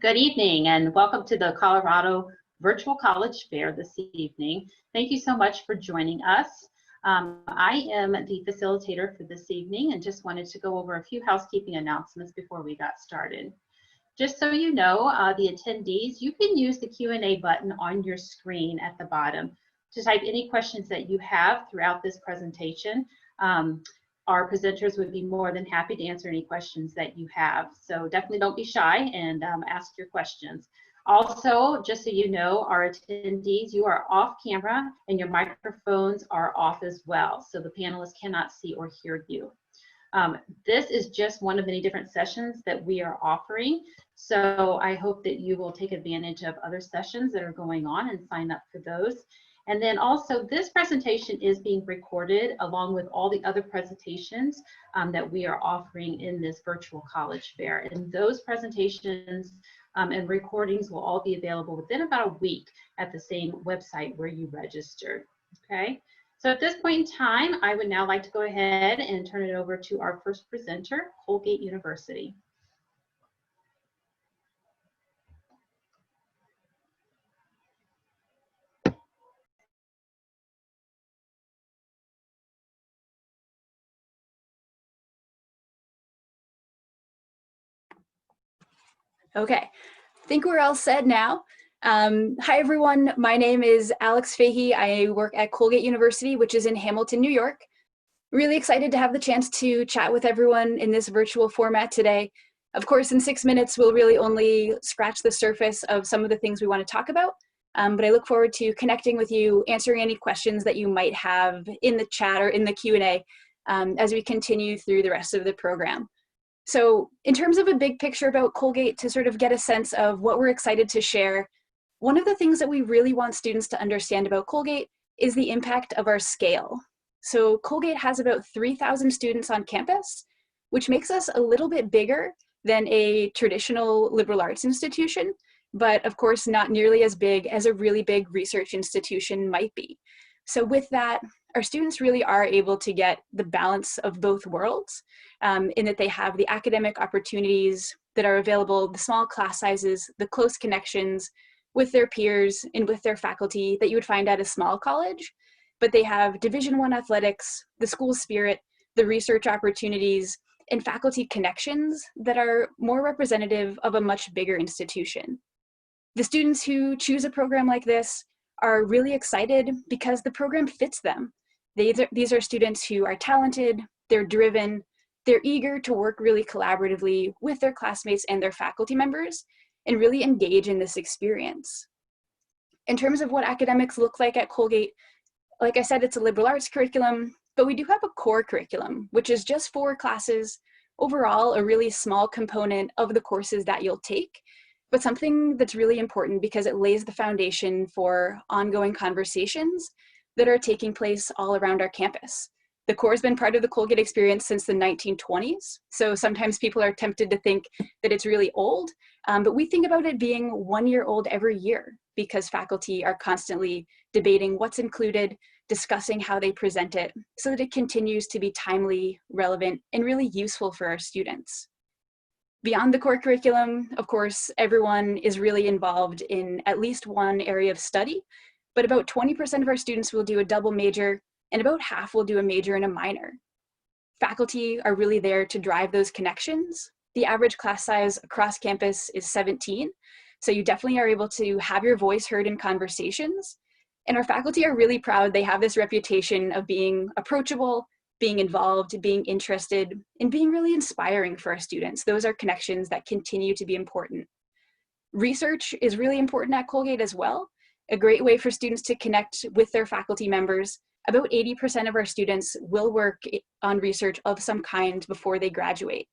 Good evening and welcome to the Colorado Virtual College Fair this evening. Thank you so much for joining us. I am the facilitator for this evening and just wanted to go over a few housekeeping announcements before we got started. Just so you know, the attendees, you can use the Q&A button on your screen at the bottom to type any questions that you have throughout this presentation. Our presenters would be more than happy to answer any questions that you have. So definitely don't be shy and ask your questions. Also, just so you know, our attendees, you are off camera and your microphones are off as well. So the panelists cannot see or hear you. This is just one of many different sessions that we are offering. So I hope that you will take advantage of other sessions that are going on and sign up for those. And then also this presentation is being recorded along with all the other presentations that we are offering in this virtual college fair. And those presentations and recordings will all be available within about a week at the same website where you registered, okay? So at this point in time, I would now like to go ahead and turn it over to our first presenter, Colgate University. Okay, I think we're all set now. Hi everyone, my name is Alex Fahey. I work at Colgate University, which is in Hamilton, New York. Really excited to have the chance to chat with everyone in this virtual format today. Of course, in 6 minutes, we'll really only scratch the surface of some of the things we want to talk about. But I look forward to connecting with you, answering any questions that you might have in the chat or in the Q&A as we continue through the rest of the program. So in terms of a big picture about Colgate, to sort of get a sense of what we're excited to share, one of the things that we really want students to understand about Colgate is the impact of our scale. So Colgate has about 3,000 students on campus, which makes us a little bit bigger than a traditional liberal arts institution, but of course not nearly as big as a really big research institution might be. So with that, our students really are able to get the balance of both worlds in that they have the academic opportunities that are available, the small class sizes, the close connections with their peers and with their faculty that you would find at a small college, but they have Division I athletics, the school spirit, the research opportunities, and faculty connections that are more representative of a much bigger institution. The students who choose a program like this are really excited because the program fits them. These are students who are talented, they're driven, they're eager to work really collaboratively with their classmates and their faculty members and really engage in this experience. In terms of what academics look like at Colgate, like I said, it's a liberal arts curriculum, but we do have a core curriculum, which is just 4 classes, overall a really small component of the courses that you'll take, but something that's really important because it lays the foundation for ongoing conversations that are taking place all around our campus. The core has been part of the Colgate experience since the 1920s, so sometimes people are tempted to think that it's really old, but we think about it being 1 year old every year because faculty are constantly debating what's included, discussing how they present it, so that it continues to be timely, relevant, and really useful for our students. Beyond the core curriculum, of course, everyone is really involved in at least one area of study, but about 20% of our students will do a double major, and about half will do a major and a minor. Faculty are really there to drive those connections. The average class size across campus is 17, so you definitely are able to have your voice heard in conversations. And our faculty are really proud. They have this reputation of being approachable, being involved, being interested, and being really inspiring for our students. Those are connections that continue to be important. Research is really important at Colgate as well. A great way for students to connect with their faculty members. About 80% of our students will work on research of some kind before they graduate.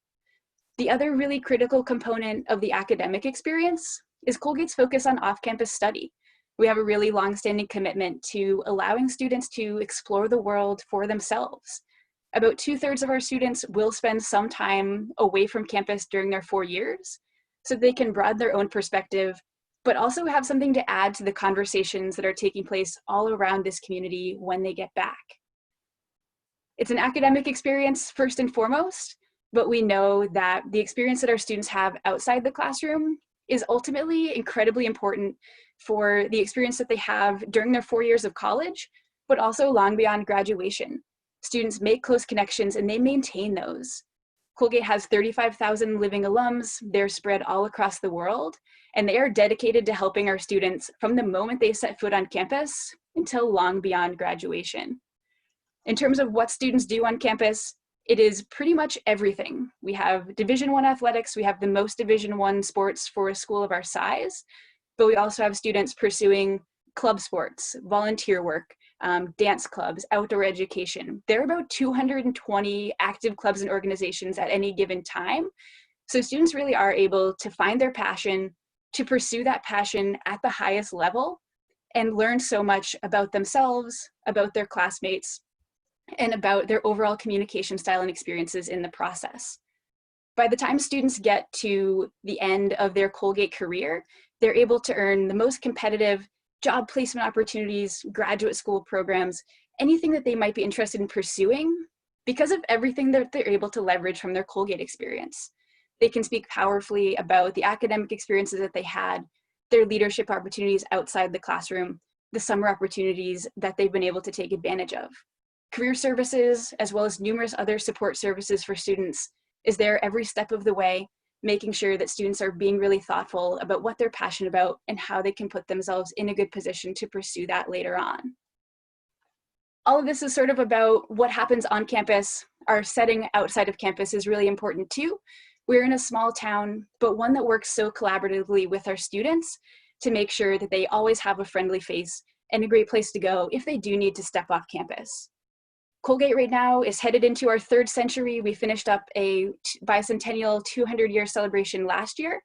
The other really critical component of the academic experience is Colgate's focus on off-campus study. We have a really long-standing commitment to allowing students to explore the world for themselves. About 2/3 of our students will spend some time away from campus during their 4 years so they can broaden their own perspective, but also have something to add to the conversations that are taking place all around this community when they get back. It's an academic experience first and foremost, but we know that the experience that our students have outside the classroom is ultimately incredibly important for the experience that they have during their 4 years of college, but also long beyond graduation. Students make close connections and they maintain those. Colgate has 35,000 living alums. They're spread all across the world, and they are dedicated to helping our students from the moment they set foot on campus until long beyond graduation. In terms of what students do on campus, it is pretty much everything. We have Division I athletics. We have the most Division I sports for a school of our size, but we also have students pursuing club sports, volunteer work, dance clubs, outdoor education. There are about 220 active clubs and organizations at any given time. So students really are able to find their passion, to pursue that passion at the highest level, and learn so much about themselves, about their classmates, and about their overall communication style and experiences in the process. By the time students get to the end of their Colgate career, they're able to earn the most competitive job placement opportunities, graduate school programs, anything that they might be interested in pursuing because of everything that they're able to leverage from their Colgate experience. They can speak powerfully about the academic experiences that they had, their leadership opportunities outside the classroom, the summer opportunities that they've been able to take advantage of. Career services, as well as numerous other support services for students, is there every step of the way, making sure that students are being really thoughtful about what they're passionate about and how they can put themselves in a good position to pursue that later on. All of this is sort of about what happens on campus. Our setting outside of campus is really important too. We're in a small town, but one that works so collaboratively with our students to make sure that they always have a friendly face and a great place to go if they do need to step off campus. Colgate right now is headed into our 3rd century. We finished up a bicentennial 200-year celebration last year.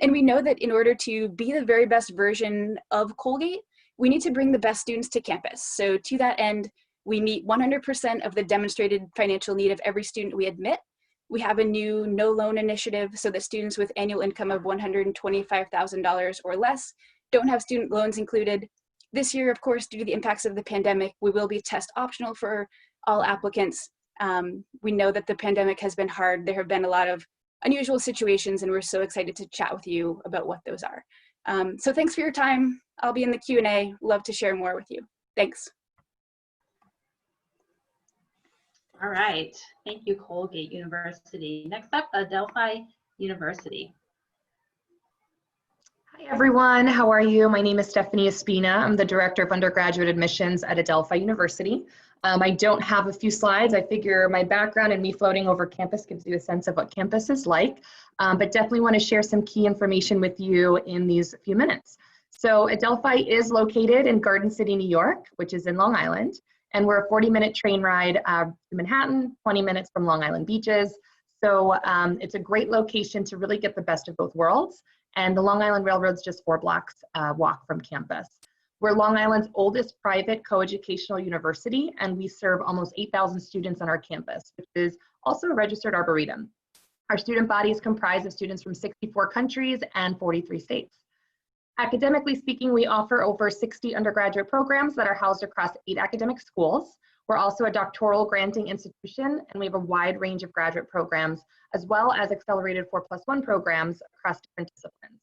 And we know that in order to be the very best version of Colgate, we need to bring the best students to campus. So to that end, we meet 100% of the demonstrated financial need of every student we admit. We have a new no loan initiative so that students with annual income of $125,000 or less don't have student loans included. This year, of course, due to the impacts of the pandemic, we will be test optional for all applicants. We know that the pandemic has been hard. There have been a lot of unusual situations, and we're so excited to chat with you about what those are. So thanks for your time. I'll be in the Q&A. Love to share more with you. Thanks. All right. Thank you, Colgate University. Next up, Adelphi University. Hi everyone, how are you? My name is Stephanie Espina. I'm the Director of Undergraduate Admissions at Adelphi University. I don't have a few slides. I figure my background and me floating over campus gives you a sense of what campus is like, but definitely want to share some key information with you in these few minutes. So Adelphi is located in Garden City, New York, which is in Long Island, and we're a 40-minute train ride to Manhattan, 20 minutes from Long Island beaches. So it's a great location to really get the best of both worlds. And the Long Island Railroad's just 4 blocks walk from campus. We're Long Island's oldest private coeducational university, and we serve almost 8,000 students on our campus, which is also a registered arboretum. Our student body is comprised of students from 64 countries and 43 states. Academically speaking, we offer over 60 undergraduate programs that are housed across 8 academic schools. We're also a doctoral granting institution, and we have a wide range of graduate programs, as well as accelerated 4+1 programs across different disciplines.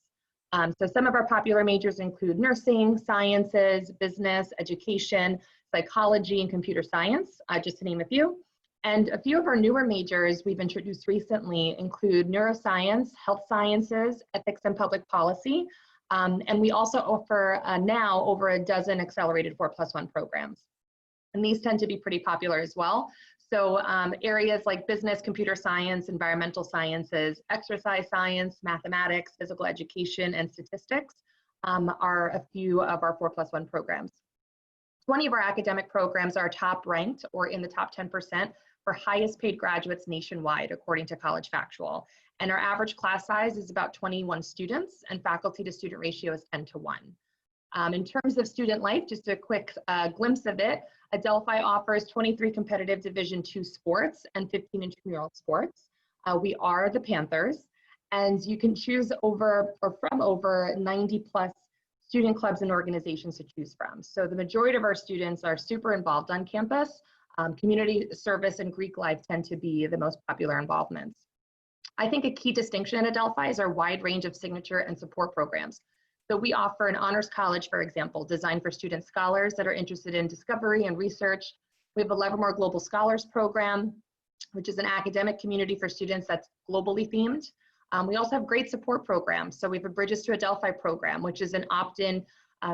So some of our popular majors include nursing, sciences, business, education, psychology, and computer science, just to name a few. And a few of our newer majors we've introduced recently include neuroscience, health sciences, ethics and public policy, and we also offer now over a dozen accelerated 4+1 programs. And these tend to be pretty popular as well. So areas like business, computer science, environmental sciences, exercise science, mathematics, physical education, and statistics are a few of our 4+1 programs. 20 of our academic programs are top ranked or in the top 10% for highest paid graduates nationwide, according to College Factual. And our average class size is about 21 students, and faculty to student ratio is 10:1. In terms of student life, just a quick glimpse of it, Adelphi offers 23 competitive Division II sports and 15 intramural sports. We are the Panthers, and you can choose from over 90+ student clubs and organizations to choose from. So the majority of our students are super involved on campus. Community service and Greek life tend to be the most popular involvements. I think a key distinction at Adelphi is our wide range of signature and support programs. So we offer an honors college, for example, designed for student scholars that are interested in discovery and research. We have a Livermore Global Scholars Program, which is an academic community for students that's globally themed. We also have great support programs. So we have a Bridges to Adelphi program, which is an opt-in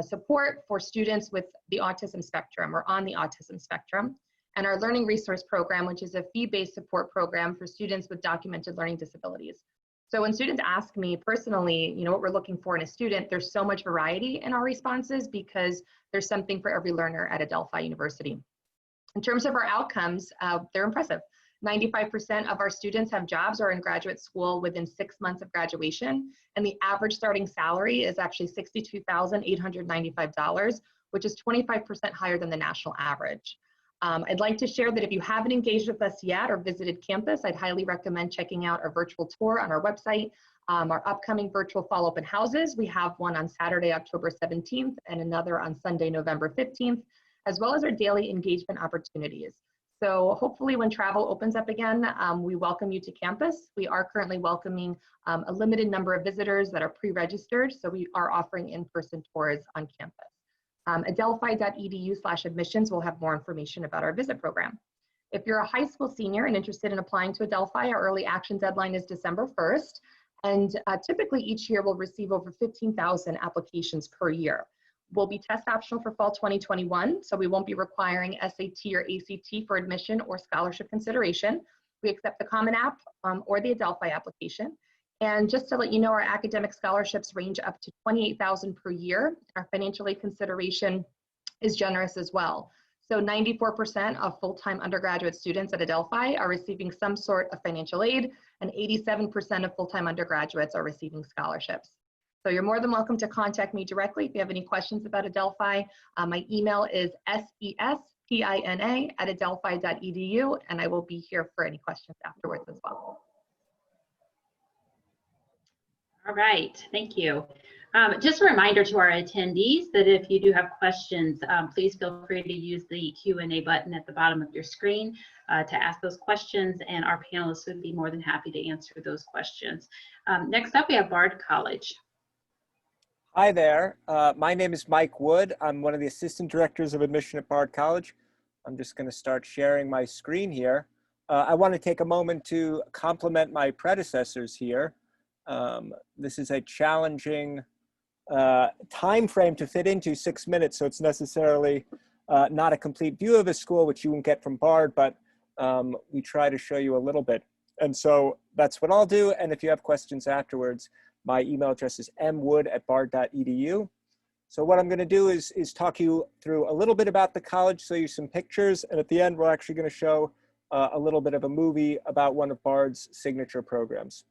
support for students with the autism spectrum or on the autism spectrum. And our Learning Resource Program, which is a fee-based support program for students with documented learning disabilities. So when students ask me personally, what we're looking for in a student, there's so much variety in our responses because there's something for every learner at Adelphi University. In terms of our outcomes, they're impressive. 95% of our students have jobs or are in graduate school within 6 months of graduation, and the average starting salary is actually $62,895, which is 25% higher than the national average. I'd like to share that if you haven't engaged with us yet or visited campus, I'd highly recommend checking out our virtual tour on our website. Our upcoming virtual fall open houses, we have one on Saturday, October 17th, and another on Sunday, November 15th, as well as our daily engagement opportunities. So hopefully when travel opens up again, we welcome you to campus. We are currently welcoming a limited number of visitors that are pre-registered, so we are offering in-person tours on campus. Adelphi.edu/admissions will have more information about our visit program. If you're a high school senior and interested in applying to Adelphi, our early action deadline is December 1st, and typically each year we'll receive over 15,000 applications per year. Will be test optional for fall 2021, so we won't be requiring SAT or ACT for admission or scholarship consideration. We accept the Common App or the Adelphi application. And just to let you know, our academic scholarships range up to $28,000 per year. Our financial aid consideration is generous as well. So 94% of full-time undergraduate students at Adelphi are receiving some sort of financial aid, and 87% of full-time undergraduates are receiving scholarships. So you're more than welcome to contact me directly if you have any questions about Adelphi. My email is sespina@adelphi.edu, and I will be here for any questions afterwards as well. All right, thank you. Just a reminder to our attendees that if you do have questions, please feel free to use the Q&A button at the bottom of your screen to ask those questions, and our panelists would be more than happy to answer those questions. Next up, we have Bard College. Hi there, my name is Mike Wood. I'm one of the assistant directors of admission at Bard College. I'm just going to start sharing my screen here. I want to take a moment to compliment my predecessors here. This is a challenging time frame to fit into 6 minutes, so it's necessarily not a complete view of a school, which you won't get from Bard, but we try to show you a little bit. And so that's what I'll do, and if you have questions afterwards, my email address is mwood@bard.edu. So what I'm going to do is talk you through a little bit about the college, show you some pictures, and at the end, we're actually going to show a little bit of a movie about one of Bard's signature programs.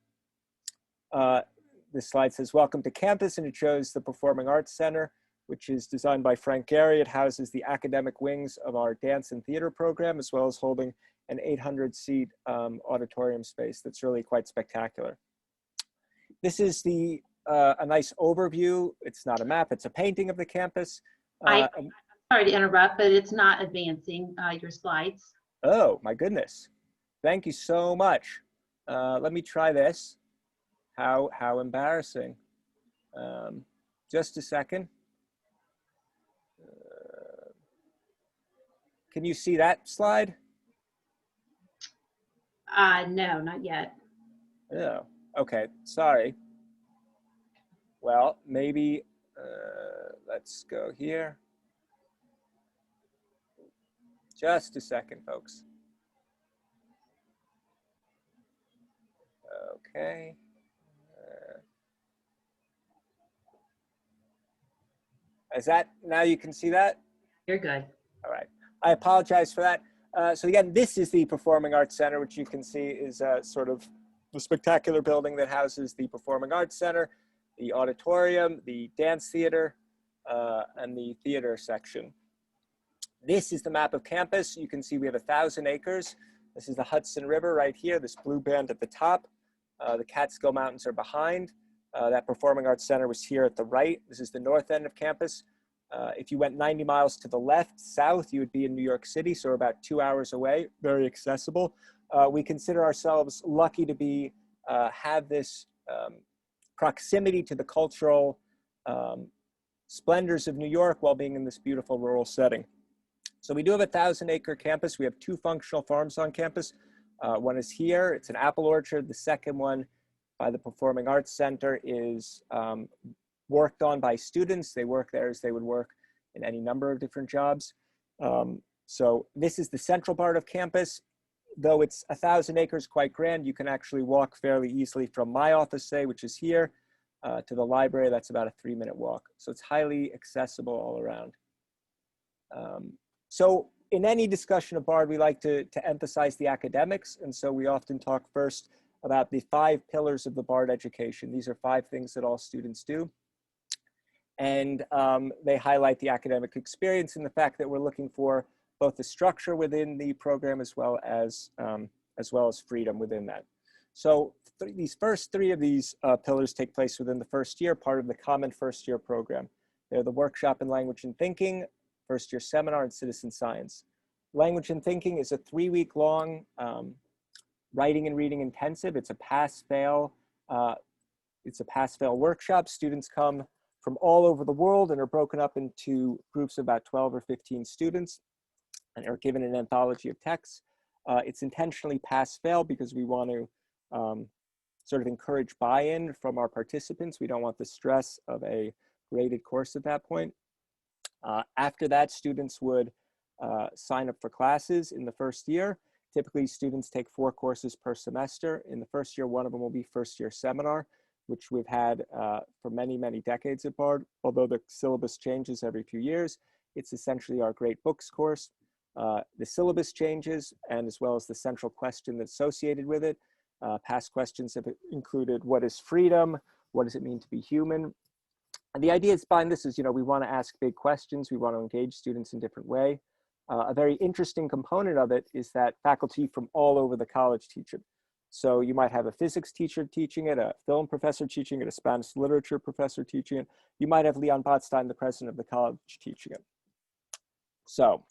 This slide says, welcome to campus, and it shows the Performing Arts Center, which is designed by Frank Gehry. It houses the academic wings of our dance and theater program, as well as holding an 800-seat auditorium space that's really quite spectacular. This is a nice overview. It's not a map, it's a painting of the campus. I'm sorry to interrupt, but it's not advancing your slides. Oh, my goodness. Thank you so much. Let me try this. How embarrassing. Just a second. Can you see that slide? No, not yet. Oh, okay, sorry. Well, maybe, let's go here. Just a second, folks. Okay. Is that, now you can see that? You're good. All right, I apologize for that. So again, this is the Performing Arts Center, which you can see is sort of the spectacular building that houses the Performing Arts Center, the auditorium, the dance theater, and the theater section. This is the map of campus. You can see we have 1,000 acres. This is the Hudson River right here, this blue band at the top. The Catskill Mountains are behind. That Performing Arts Center was here at the right. This is the north end of campus. If you went 90 miles to the left, south, you would be in New York City, so we're about 2 hours away, very accessible. We consider ourselves lucky to be have this proximity to the cultural splendors of New York while being in this beautiful rural setting. So we do have a 1,000-acre campus. We have 2 functional farms on campus. One is here, it's an apple orchard. The second one by the Performing Arts Center is worked on by students. They work there as they would work in any number of different jobs. So this is the central part of campus. Though it's 1,000 acres, quite grand, you can actually walk fairly easily from my office, say, which is here, to the library. That's about a 3-minute walk. So it's highly accessible all around. So in any discussion of BARD, we like to emphasize the academics. And so we often talk first about the 5 pillars of the BARD education. These are 5 things that all students do. And they highlight the academic experience and the fact that we're looking for both the structure within the program as well as freedom within that. So these first 3 of these pillars take place within the first year, part of the common first year program. They're the workshop in language and thinking, first year seminar, and citizen science. Language and thinking is a 3-week-long writing and reading intensive. It's a pass-fail workshop. Students come from all over the world and are broken up into groups of about 12 or 15 students and are given an anthology of texts. It's intentionally pass-fail because we want to sort of encourage buy-in from our participants. We don't want the stress of a graded course at that point. After that, students would sign up for classes in the first year. Typically, students take 4 courses per semester. In the first year, one of them will be first year seminar, which we've had for many, many decades at BARD. Although the syllabus changes every few years, it's essentially our great books course. The syllabus changes, and as well as the central question that's associated with it. Past questions have included, what is freedom? What does it mean to be human? And the idea behind this is, we want to ask big questions. We want to engage students in different way. A very interesting component of it is that faculty from all over the college teach it. So you might have a physics teacher teaching it, a film professor teaching it, a Spanish literature professor teaching it. You might have Leon Botstein, the president of the college, teaching it. So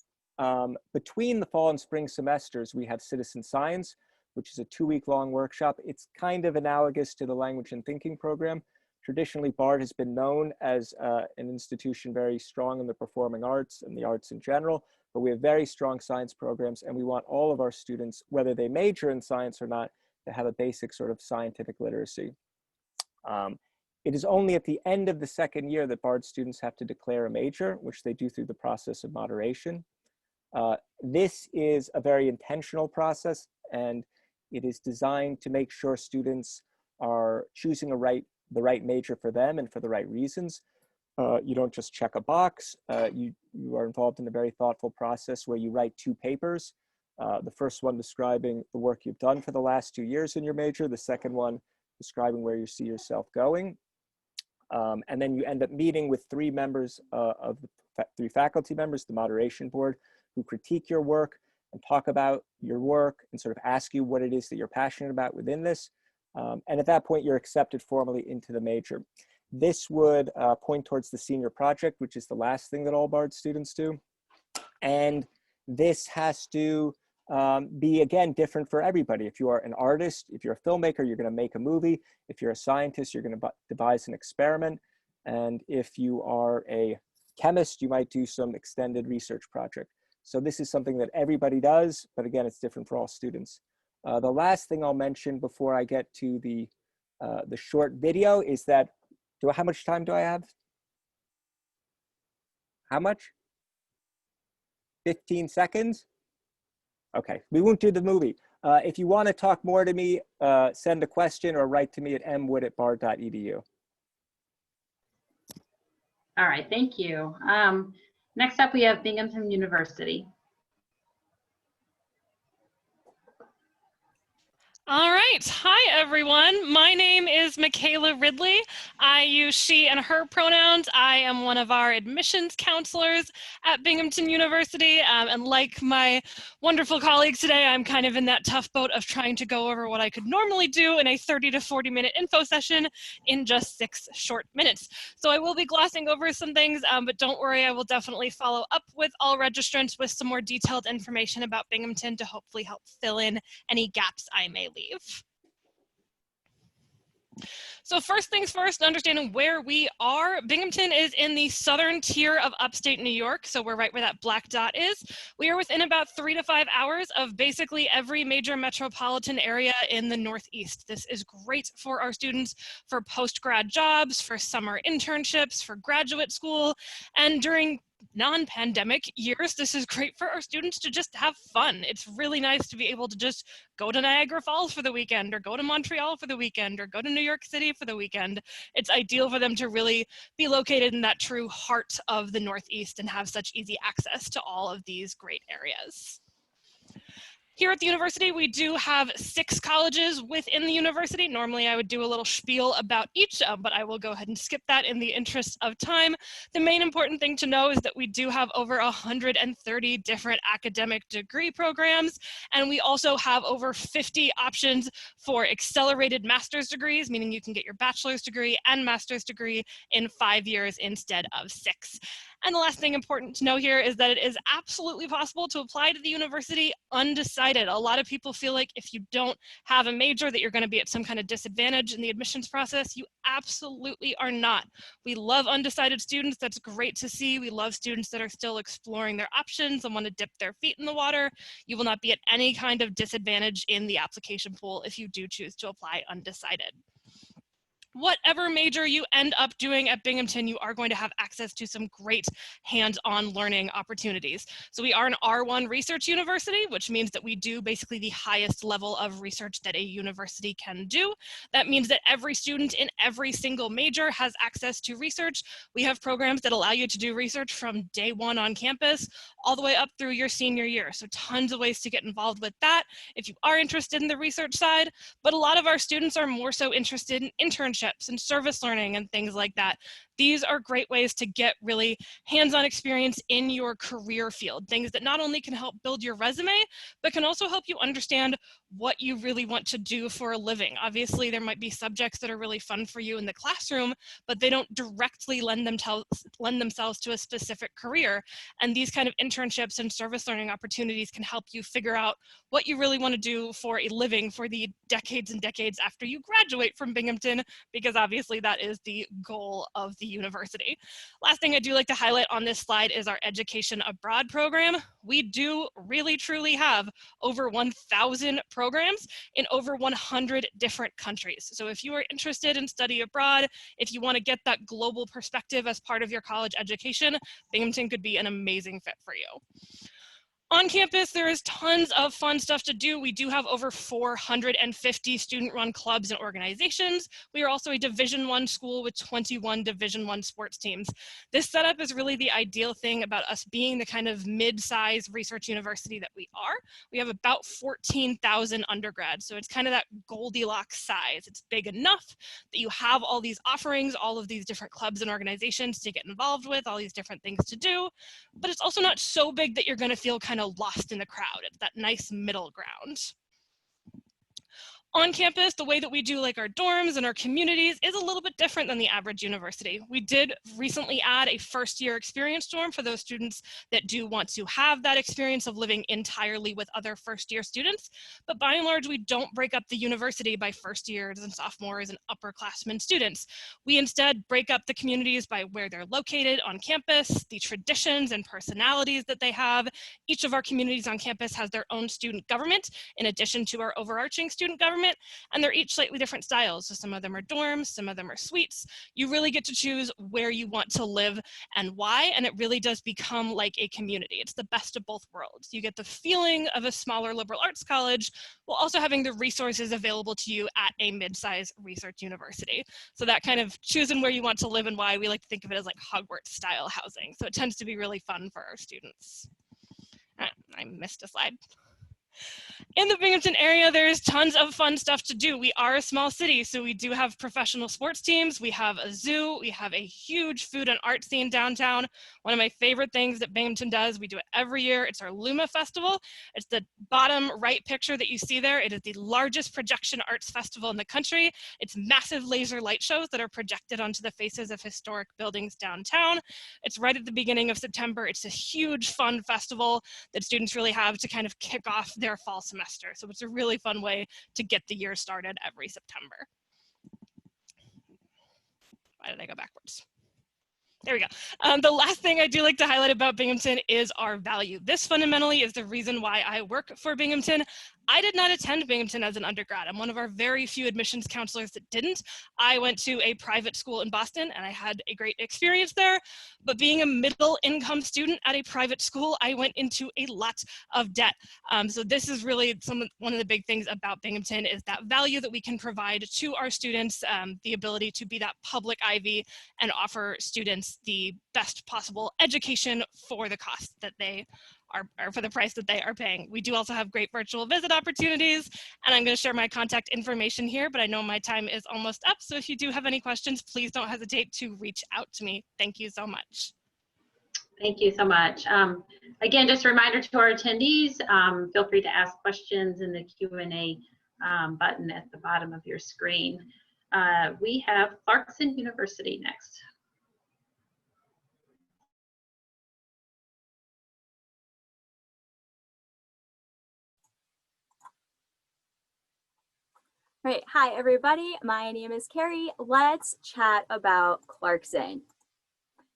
between the fall and spring semesters, we have citizen science, which is a 2-week-long workshop. It's kind of analogous to the language and thinking program. Traditionally, BARD has been known as an institution very strong in the performing arts and the arts in general, but we have very strong science programs, and we want all of our students, whether they major in science or not, to have a basic sort of scientific literacy. It is only at the end of the second year that BARD students have to declare a major, which they do through the process of moderation. This is a very intentional process, and it is designed to make sure students are choosing the right major for them and for the right reasons. You don't just check a box. You are involved in a very thoughtful process where you write 2 papers. The first one describing the work you've done for the last 2 years in your major. The second one describing where you see yourself going. And then you end up meeting with 3 members of the 3 faculty members, the moderation board, who critique your work and talk about your work and sort of ask you what it is that you're passionate about within this. And at that point, you're accepted formally into the major. This would point towards the senior project, which is the last thing that all BARD students do. And this has to be, again, different for everybody. If you are an artist, if you're a filmmaker, you're going to make a movie. If you're a scientist, you're going to devise an experiment. And if you are a chemist, you might do some extended research project. So this is something that everybody does, but again, it's different for all students. The last thing I'll mention before I get to the short video is that, how much time do I have? How much? 15 seconds? Okay, we won't do the movie. If you want to talk more to me, send a question or write to me at mwood@bard.edu. All right, thank you. Next up, we have Binghamton University. All right. Hi, everyone. My name is Michaela Ridley. I use she and her pronouns. I am one of our admissions counselors at Binghamton University. And like my wonderful colleagues today, I'm kind of in that tough boat of trying to go over what I could normally do in a 30 to 40 minute info session in just 6 short minutes. So I will be glossing over some things, but don't worry, I will definitely follow up with all registrants with some more detailed information about Binghamton to hopefully help fill in any gaps I may leave. So first things first, understanding where we are. Binghamton is in the southern tier of upstate New York, so we're right where that black dot is. We are within about 3 to 5 hours of basically every major metropolitan area in the Northeast. This is great for our students for post-grad jobs, for summer internships, for graduate school, and during non-pandemic years, this is great for our students to just have fun. It's really nice to be able to just go to Niagara Falls for the weekend, or go to Montreal for the weekend, or go to New York City for the weekend. It's ideal for them to really be located in that true heart of the Northeast and have such easy access to all of these great areas. Here at the university, we do have 6 colleges within the university. Normally, I would do a little spiel about each, but I will go ahead and skip that in the interest of time. The main important thing to know is that we do have over 130 different academic degree programs, and we also have over 50 options for accelerated master's degrees, meaning you can get your bachelor's degree and master's degree in 5 years instead of 6. And the last thing important to know here is that it is absolutely possible to apply to the university undecided. A lot of people feel like if you don't have a major that you're going to be at some kind of disadvantage in the admissions process. You absolutely are not. We love undecided students. That's great to see. We love students that are still exploring their options and want to dip their feet in the water. You will not be at any kind of disadvantage in the application pool if you do choose to apply undecided. Whatever major you end up doing at Binghamton, you are going to have access to some great hands-on learning opportunities. So we are an R1 research university, which means that we do basically the highest level of research that a university can do. That means that every student in every single major has access to research. We have programs that allow you to do research from day 1 on campus all the way up through your senior year. So tons of ways to get involved with that if you are interested in the research side. But a lot of our students are more so interested in internships and service learning and things like that. These are great ways to get really hands-on experience in your career field, things that not only can help build your resume, but can also help you understand what you really want to do for a living. Obviously, there might be subjects that are really fun for you in the classroom, but they don't directly lend themselves to a specific career. And these kind of internships and service learning opportunities can help you figure out what you really want to do for a living for the decades and decades after you graduate from Binghamton, because obviously that is the goal of the university. Last thing I do like to highlight on this slide is our education abroad program. We do really truly have over 1,000 programs in over 100 different countries. So if you are interested in study abroad, if you want to get that global perspective as part of your college education, Binghamton could be an amazing fit for you. On campus, there is tons of fun stuff to do. We do have over 450 student-run clubs and organizations. We are also a Division I school with 21 Division I sports teams. This setup is really the ideal thing about us being the kind of mid-size research university that we are. We have about 14,000 undergrads, so it's kind of that Goldilocks size. It's big enough that you have all these offerings, all of these different clubs and organizations to get involved with, all these different things to do, but it's also not so big that you're going to feel kind of lost in the crowd. It's that nice middle ground. On campus, the way that we do like our dorms and our communities is a little bit different than the average university. We did recently add a first-year experience dorm for those students that do want to have that experience of living entirely with other first-year students. But by and large, we don't break up the university by first years and sophomores and upperclassmen students. We instead break up the communities by where they're located on campus, the traditions and personalities that they have. Each of our communities on campus has their own student government, in addition to our overarching student government. And they're each slightly different styles. So some of them are dorms, some of them are suites. You really get to choose where you want to live and why, and it really does become like a community. It's the best of both worlds. You get the feeling of a smaller liberal arts college while also having the resources available to you at a mid-sized research university. So that kind of choosing where you want to live and why, we like to think of it as like Hogwarts style housing. So it tends to be really fun for our students. I missed a slide. In the Binghamton area, there's tons of fun stuff to do. We are a small city, so we do have professional sports teams. We have a zoo. We have a huge food and art scene downtown. One of my favorite things that Binghamton does, we do it every year. It's our Luma Festival. It's the bottom right picture that you see there. It is the largest projection arts festival in the country. It's massive laser light shows that are projected onto the faces of historic buildings downtown. It's right at the beginning of September. It's a huge fun festival that students really have to kind of kick off their fall semester. So it's a really fun way to get the year started every September. why did I go backwards? There we go. The last thing I do like to highlight about Binghamton is our value. This fundamentally is the reason why I work for Binghamton. I did not attend Binghamton as an undergrad. I'm one of our very few admissions counselors that didn't. I went to a private school in Boston and I had a great experience there. But being a middle income student at a private school, I went into a lot of debt. So this is really one of the big things about Binghamton is that value that we can provide to our students, the ability to be that public Ivy and offer students the best possible education for the cost that they are, or for the price that they are paying. We do also have great virtual visit opportunities, and I'm going to share my contact information here, but I know my time is almost up. So if you do have any questions, please don't hesitate to reach out to me. Thank you so much. Thank you so much. Again, just a reminder to our attendees, feel free to ask questions in the Q&A button at the bottom of your screen. We have Clarkson University next. Right. Hi, everybody. My name is Carrie. Let's chat about Clarkson.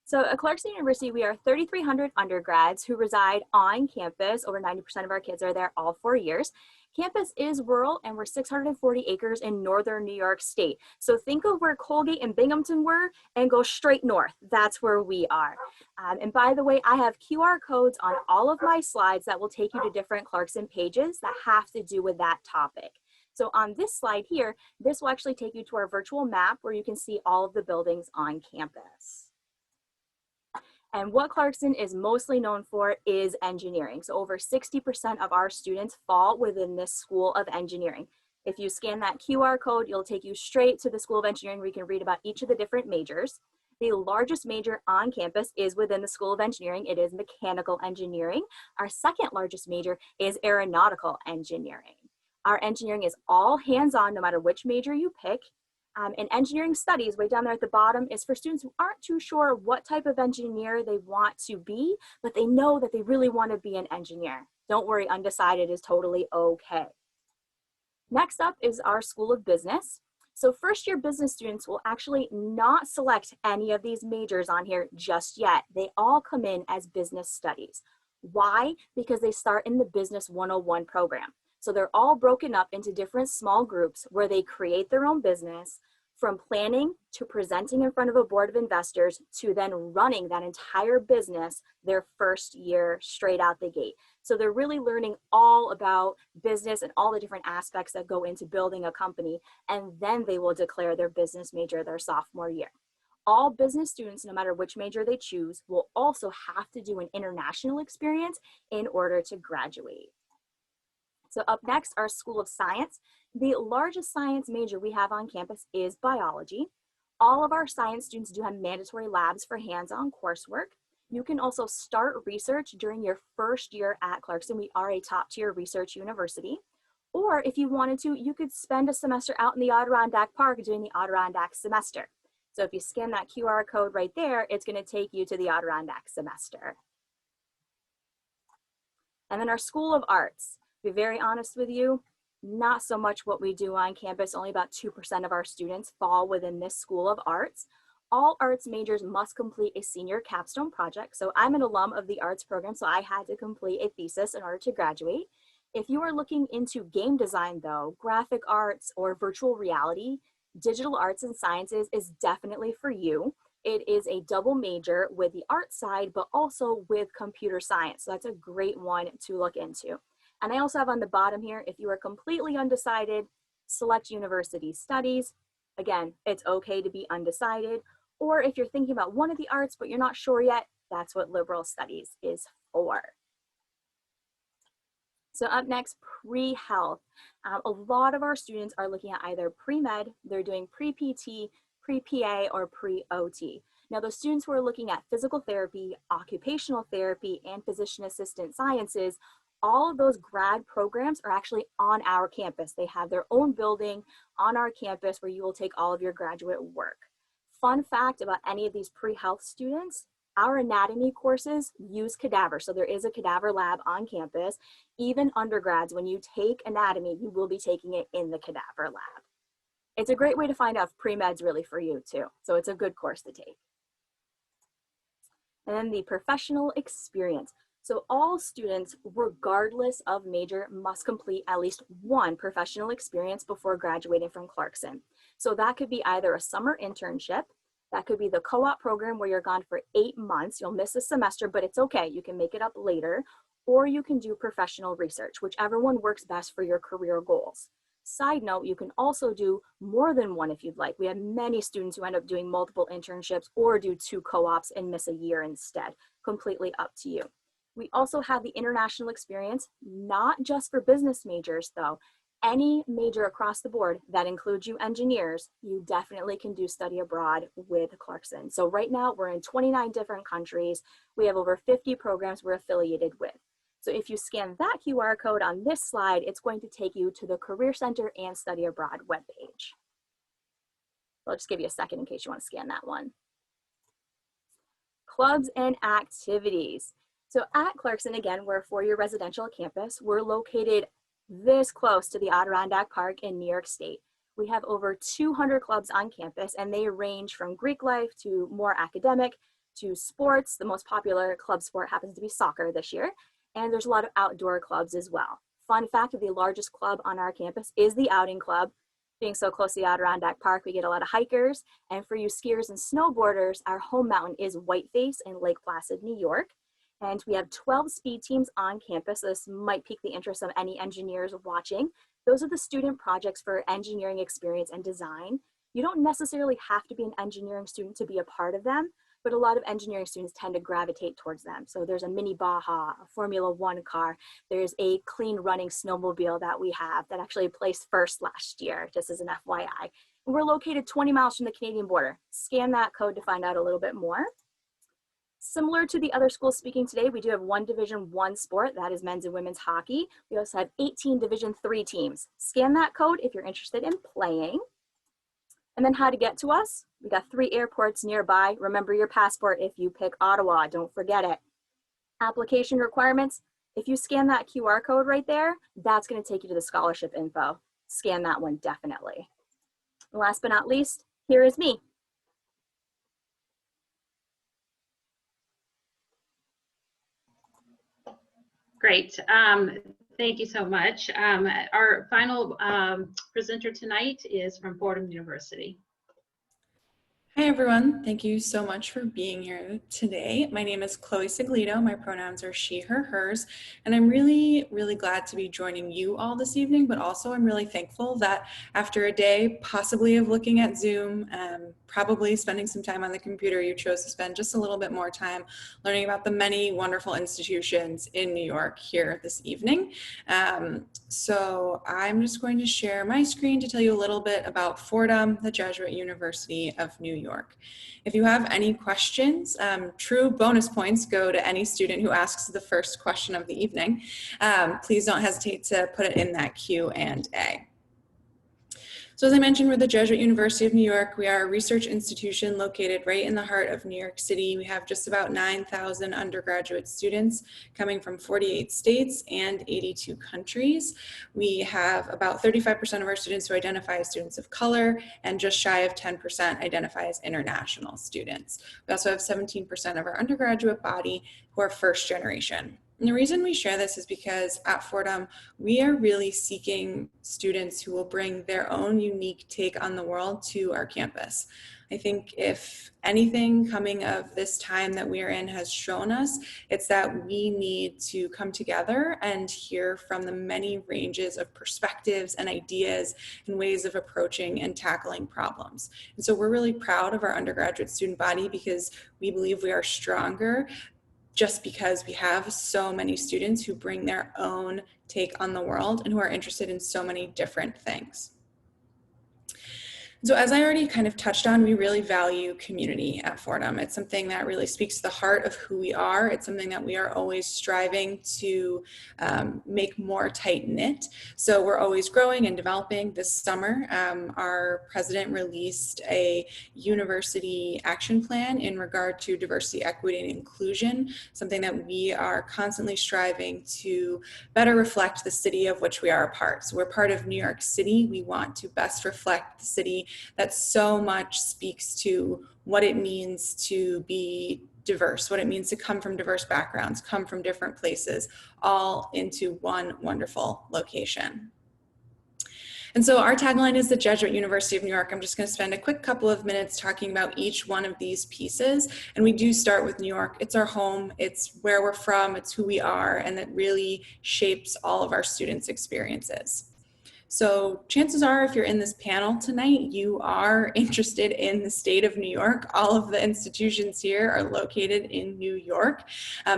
So at Clarkson University, we are 3,300 undergrads who reside on campus. Over 90% of our kids are there all 4 years. Campus is rural, and we're 640 acres in northern New York State. So think of where Colgate and Binghamton were and go straight north. That's where we are. And by the way, I have QR codes on all of my slides that will take you to different Clarkson pages that have to do with that topic. So on this slide here, this will actually take you to our virtual map where you can see all of the buildings on campus. And what Clarkson is mostly known for is engineering. So over 60% of our students fall within this School of Engineering. If you scan that QR code, it'll take you straight to the School of Engineering where you can read about each of the different majors. The largest major on campus is within the School of Engineering. It is mechanical engineering. Our second largest major is aeronautical engineering. Our engineering is all hands-on no matter which major you pick. And engineering studies, way down there at the bottom, is for students who aren't too sure what type of engineer they want to be, but they know that they really want to be an engineer. Don't worry, undecided is totally okay. Next up is our School of Business. So first-year business students will actually not select any of these majors on here just yet. They all come in as business studies. Why? Because they start in the Business 101 program. So they're all broken up into different small groups where they create their own business, from planning to presenting in front of a board of investors to then running that entire business their first year straight out the gate. So they're really learning all about business and all the different aspects that go into building a company, and then they will declare their business major their sophomore year. All business students, no matter which major they choose, will also have to do an international experience in order to graduate. So up next, our School of Science. The largest science major we have on campus is biology. All of our science students do have mandatory labs for hands-on coursework. You can also start research during your first year at Clarkson. We are a top-tier research university. Or if you wanted to, you could spend a semester out in the Adirondack Park doing the Adirondack semester. So if you scan that QR code right there, it's going to take you to the Adirondack semester. And then our School of Arts. To be very honest with you, not so much what we do on campus. Only about 2% of our students fall within this School of Arts. All arts majors must complete a senior capstone project. So I'm an alum of the arts program, so I had to complete a thesis in order to graduate. If you are looking into game design though, graphic arts, or virtual reality, digital arts and sciences is definitely for you. It is a double major with the art side, but also with computer science. So that's a great one to look into. And I also have on the bottom here, if you are completely undecided, select university studies. Again, it's okay to be undecided. Or if you're thinking about one of the arts, but you're not sure yet, that's what liberal studies is for. So up next, pre-health. A lot of our students are looking at either pre-med, they're doing pre-PT, pre-PA, or pre-OT. Now, the students who are looking at physical therapy, occupational therapy, and physician assistant sciences, all of those grad programs are actually on our campus. They have their own building on our campus where you will take all of your graduate work. Fun fact about any of these pre-health students, our anatomy courses use cadavers. So there is a cadaver lab on campus. Even undergrads, when you take anatomy, you will be taking it in the cadaver lab. It's a great way to find out if pre-med's really for you too. So it's a good course to take. And then the professional experience. So all students, regardless of major, must complete at least one professional experience before graduating from Clarkson. So that could be either a summer internship, that could be the co-op program where you're gone for 8 months. You'll miss a semester, but it's okay. You can make it up later, or you can do professional research, whichever one works best for your career goals. Side note, you can also do more than one if you'd like. We have many students who end up doing multiple internships or do 2 co-ops and miss a year instead. Completely up to you. We also have the international experience, not just for business majors though. Any major across the board, that includes you engineers, you definitely can do study abroad with Clarkson. So right now we're in 29 different countries. We have over 50 programs we're affiliated with. So if you scan that QR code on this slide, it's going to take you to the Career Center and Study Abroad webpage. I'll just give you a second in case you want to scan that one. Clubs and activities. So at Clarkson, again, we're a 4-year residential campus. We're located this close to the Adirondack Park in New York State. We have over 200 clubs on campus, and they range from Greek life to more academic to sports. The most popular club sport happens to be soccer this year. And there's a lot of outdoor clubs as well. Fun fact, the largest club on our campus is the Outing Club. Being so close to the Adirondack Park, we get a lot of hikers. And for you skiers and snowboarders, our home mountain is Whiteface in Lake Placid, New York. And we have 12 speed teams on campus. This might pique the interest of any engineers watching. Those are the student projects for engineering experience and design. You don't necessarily have to be an engineering student to be a part of them, but a lot of engineering students tend to gravitate towards them. So there's a mini Baja, a Formula One car. There's a clean running snowmobile that we have that actually placed first last year, just as an FYI. And we're located 20 miles from the Canadian border. Scan that code to find out a little bit more. Similar to the other schools speaking today, we do have 1 Division I sport, that is men's and women's hockey. We also have 18 Division III teams. Scan that code if you're interested in playing. And then how to get to us. We got 3 airports nearby. Remember your passport if you pick Ottawa, don't forget it. Application requirements. If you scan that QR code right there, that's gonna take you to the scholarship info. Scan that one definitely. And last but not least, here is me. Great. Thank you so much. Our final presenter tonight is from Fordham University. Hi everyone, thank you so much for being here today. My name is Chloe Siglito, my pronouns are she, her, hers, and I'm really glad to be joining you all this evening, but also I'm really thankful that after a day possibly of looking at Zoom, probably spending some time on the computer, you chose to spend just a little bit more time learning about the many wonderful institutions in New York here this evening. So I'm just going to share my screen to tell you a little bit about Fordham, the Jesuit University of New York. If you have any questions, true bonus points go to any student who asks the first question of the evening. Please don't hesitate to put it in that Q&A. So as I mentioned, we're the Jesuit University of New York. We are a research institution located right in the heart of New York City. We have just about 9,000 undergraduate students coming from 48 states and 82 countries. We have about 35% of our students who identify as students of color, and just shy of 10% identify as international students. We also have 17% of our undergraduate body who are first generation. And the reason we share this is because at Fordham, we are really seeking students who will bring their own unique take on the world to our campus. I think if anything coming of this time that we are in has shown us, it's that we need to come together and hear from the many ranges of perspectives and ideas and ways of approaching and tackling problems. And so we're really proud of our undergraduate student body because we believe we are stronger just because we have so many students who bring their own take on the world and who are interested in so many different things. So as I already kind of touched on, we really value community at Fordham. It's something that really speaks to the heart of who we are. It's something that we are always striving to make more tight-knit. So we're always growing and developing. This summer, our president released a university action plan in regard to diversity, equity, and inclusion, something that we are constantly striving to better reflect the city of which we are a part. So we're part of New York City. We want to best reflect the city that so much speaks to what it means to be diverse, what it means to come from diverse backgrounds, come from different places, all into one wonderful location. And so our tagline is the Jesuit University of New York. I'm just going to spend a quick couple of minutes talking about each one of these pieces. And we do start with New York. It's our home, it's where we're from, it's who we are, and that really shapes all of our students' experiences. So chances are, if you're in this panel tonight, you are interested in the state of New York. All of the institutions here are located in New York.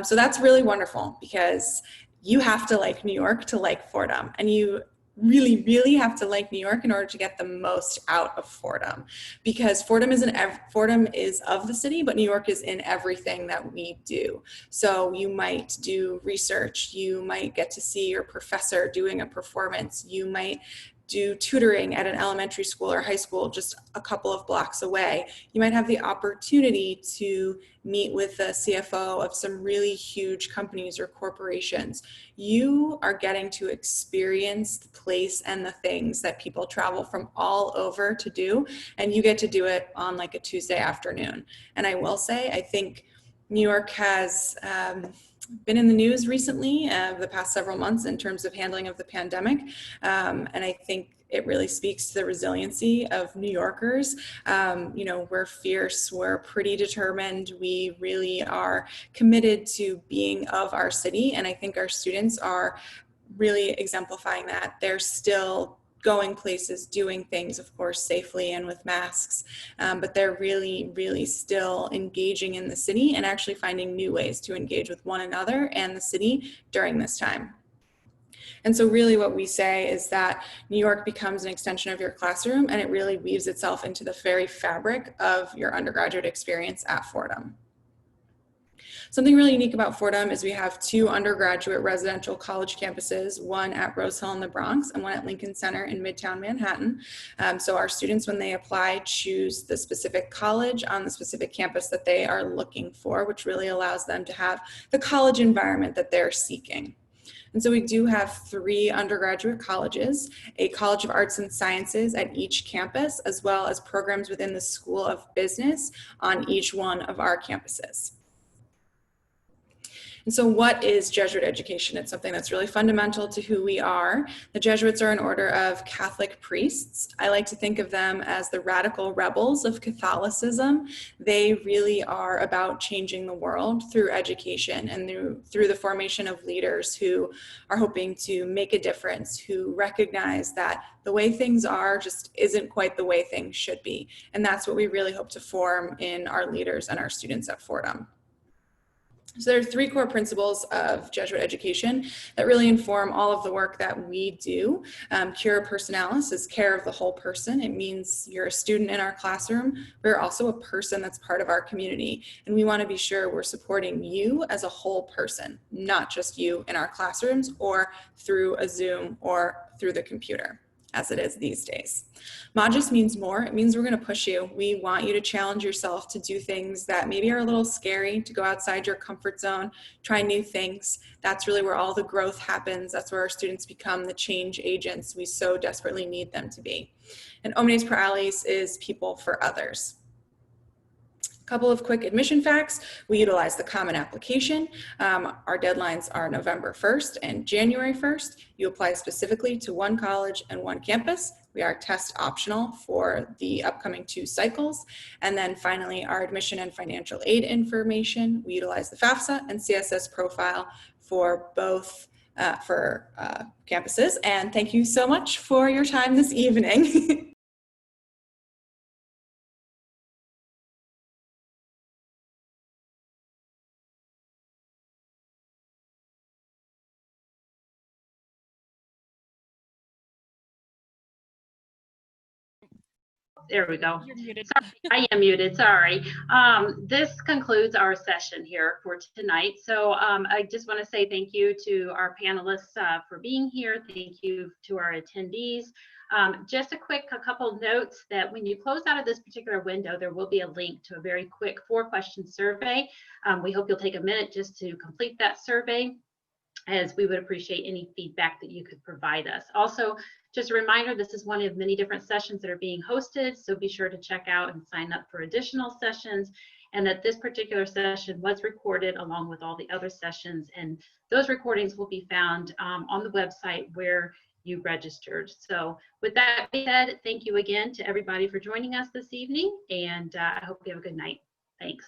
So that's really wonderful, because you have to like New York to like Fordham, and you really, really have to like New York in order to get the most out of Fordham, because Fordham is of the city, but New York is in everything that we do. So you might do research, you might get to see your professor doing a performance, you might do tutoring at an elementary school or high school just a couple of blocks away. You might have the opportunity to meet with the CFO of some really huge companies or corporations. You are getting to experience the place and the things that people travel from all over to do, and you get to do it on like a Tuesday afternoon. And I will say, I think New York has been in the news recently, the past several months, in terms of handling of the pandemic. And I think it really speaks to the resiliency of New Yorkers. You know, we're fierce, we're pretty determined, we really are committed to being of our city. And I think our students are really exemplifying that. They're still going places, doing things, of course, safely and with masks, but they're really, really still engaging in the city and actually finding new ways to engage with one another and the city during this time. And so really what we say is that New York becomes an extension of your classroom, and it really weaves itself into the very fabric of your undergraduate experience at Fordham. Something really unique about Fordham is we have 2 undergraduate residential college campuses, one at Rose Hill in the Bronx and one at Lincoln Center in Midtown Manhattan. So our students, when they apply, choose the specific college on the specific campus that they are looking for, which really allows them to have the college environment that they're seeking. And so we do have 3 undergraduate colleges, a College of Arts and Sciences at each campus, as well as programs within the School of Business on each one of our campuses. And so what is Jesuit education? It's something that's really fundamental to who we are. The Jesuits are an order of Catholic priests. I like to think of them as the radical rebels of Catholicism. They really are about changing the world through education and through the formation of leaders who are hoping to make a difference, who recognize that the way things are just isn't quite the way things should be. And that's what we really hope to form in our leaders and our students at Fordham. So there are 3 core principles of Jesuit education that really inform all of the work that we do. Cura personalis is care of the whole person. It means you're a student in our classroom. We're also a person that's part of our community. And we want to be sure we're supporting you as a whole person, not just you in our classrooms or through a Zoom or through the computer, as it is these days. Magis means more. It means we're going to push you. We want you to challenge yourself to do things that maybe are a little scary, to go outside your comfort zone, try new things. That's really where all the growth happens. That's where our students become the change agents we so desperately need them to be. And Omnes per Alis is people for others. Couple of quick admission facts. We utilize the common application. Our deadlines are November 1st and January 1st. You apply specifically to one college and one campus. We are test optional for the upcoming 2 cycles. And then finally, our admission and financial aid information. We utilize the FAFSA and CSS profile for both campuses. And thank you so much for your time this evening. there we go. You're muted. Sorry, I am muted, sorry. This concludes our session here for tonight. So I just want to say thank you to our panelists for being here. Thank you to our attendees. Just a couple notes that when you close out of this particular window, there will be a link to a very quick 4-question survey. We hope you'll take a minute just to complete that survey, as we would appreciate any feedback that you could provide us. Also, just a reminder, this is one of many different sessions that are being hosted, so be sure to check out and sign up for additional sessions, and that this particular session was recorded along with all the other sessions, and those recordings will be found on the website where you registered. So with that being said, thank you again to everybody for joining us this evening, and I hope you have a good night. Thanks.